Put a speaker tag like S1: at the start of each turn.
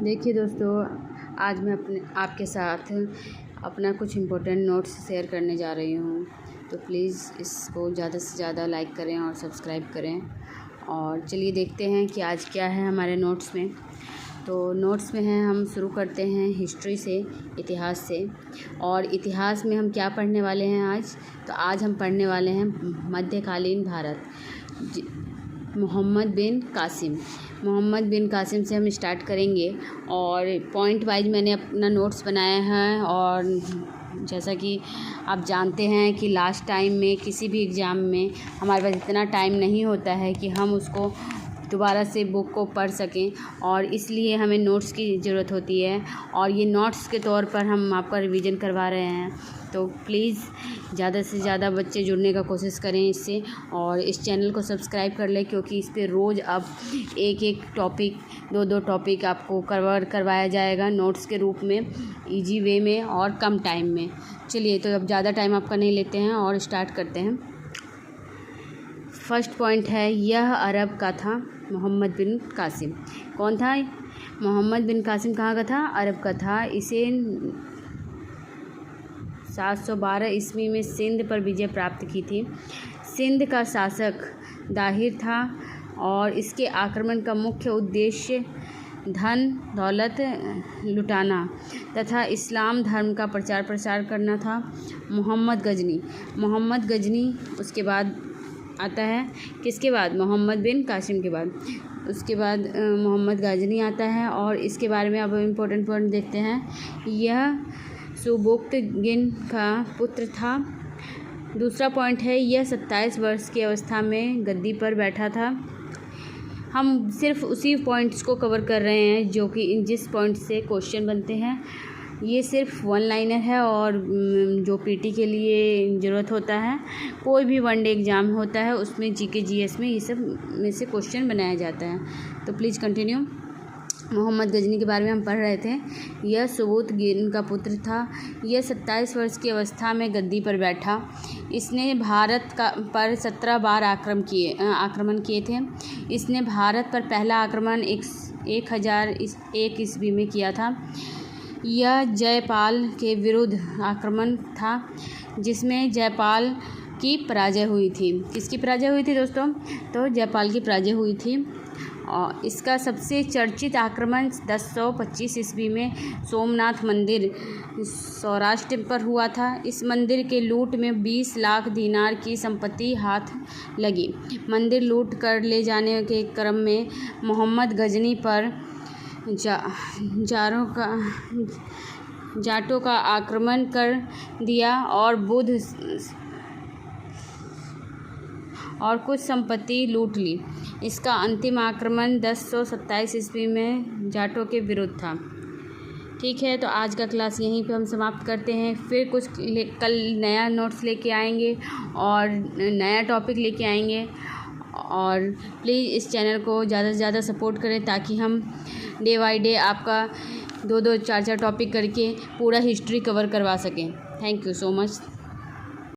S1: देखिए दोस्तों, आज मैं आपके साथ अपना कुछ इम्पोर्टेंट नोट्स शेयर करने जा रही हूँ। तो प्लीज़ इसको ज़्यादा से ज़्यादा लाइक करें और सब्सक्राइब करें। और चलिए देखते हैं कि आज क्या है हमारे नोट्स में। तो नोट्स में हैं, हम शुरू करते हैं हिस्ट्री से, इतिहास से। और इतिहास में हम क्या पढ़ने वाले हैं आज? तो आज हम पढ़ने वाले हैं मध्यकालीन भारत, मोहम्मद बिन कासिम से हम स्टार्ट करेंगे। और पॉइंट वाइज मैंने अपना नोट्स बनाया है। और जैसा कि आप जानते हैं कि लास्ट टाइम में किसी भी एग्ज़ाम में हमारे पास इतना टाइम नहीं होता है कि हम उसको दोबारा से बुक को पढ़ सकें, और इसलिए हमें नोट्स की ज़रूरत होती है। और ये नोट्स के तौर पर हम आपका रिवीजन करवा रहे हैं। तो प्लीज़ ज़्यादा से ज़्यादा बच्चे जुड़ने का कोशिश करें इससे, और इस चैनल को सब्सक्राइब कर लें, क्योंकि इस पे रोज़ अब एक टॉपिक, दो टॉपिक आपको कवर करवाया जाएगा नोट्स के रूप में, इजी वे में और कम टाइम में। चलिए, तो अब ज़्यादा टाइम आपका नहीं लेते हैं और स्टार्ट करते हैं। फर्स्ट पॉइंट है, यह अरब का था मोहम्मद बिन कासिम। कौन था? मोहम्मद बिन कासिम कहाँ का था? अरब का था। इसे 712 ईस्वी में सिंध पर विजय प्राप्त की थी। सिंध का शासक दाहिर था और इसके आक्रमण का मुख्य उद्देश्य धन दौलत लुटाना तथा इस्लाम धर्म का प्रचार प्रसार करना था। मोहम्मद गजनी उसके बाद आता है। किसके बाद? मोहम्मद बिन कासिम के बाद। उसके बाद मोहम्मद गजनी आता है, और इसके बारे में अब इम्पोर्टेंट पॉइंट देखते हैं। यह सुबुक्तगिन का पुत्र था। दूसरा पॉइंट है, यह 27 वर्ष की अवस्था में गद्दी पर बैठा था। हम सिर्फ उसी पॉइंट्स को कवर कर रहे हैं जो कि जिस पॉइंट से क्वेश्चन बनते हैं। ये सिर्फ वन लाइनर है, और जो पीटी के लिए ज़रूरत होता है, कोई भी वनडे एग्ज़ाम होता है उसमें जीके जीएस में ये सब में से क्वेश्चन बनाया जाता है। तो प्लीज़ कंटिन्यू। मोहम्मद गजनी के बारे में हम पढ़ रहे थे। यह सुबुक्तगिन का पुत्र था। यह 27 वर्ष की अवस्था में गद्दी पर बैठा। इसने भारत पर 17 बार आक्रमण किए थे। इसने भारत पर पहला आक्रमण 1001 ईस्वी में किया था। यह जयपाल के विरुद्ध आक्रमण था, जिसमें जयपाल की पराजय हुई थी। किसकी पराजय हुई थी दोस्तों? तो जयपाल की पराजय हुई थी। और इसका सबसे चर्चित आक्रमण 1025 ईस्वी में सोमनाथ मंदिर सौराष्ट्र पर हुआ था। इस मंदिर के लूट में 20 लाख दीनार की संपत्ति हाथ लगी। मंदिर लूट कर ले जाने के क्रम में मोहम्मद गजनी पर जाटों का आक्रमण कर दिया और कुछ संपत्ति लूट ली। इसका अंतिम आक्रमण 1027 ईस्वी में जाटों के विरुद्ध था। ठीक है, तो आज का क्लास यहीं पे हम समाप्त करते हैं। फिर कल नया नोट्स लेके आएंगे और नया टॉपिक लेके आएंगे। और प्लीज़ इस चैनल को ज़्यादा से ज़्यादा सपोर्ट करें, ताकि हम डे बाय डे आपका 2-2 4-4 टॉपिक करके पूरा हिस्ट्री कवर करवा सकें। Thank you so much.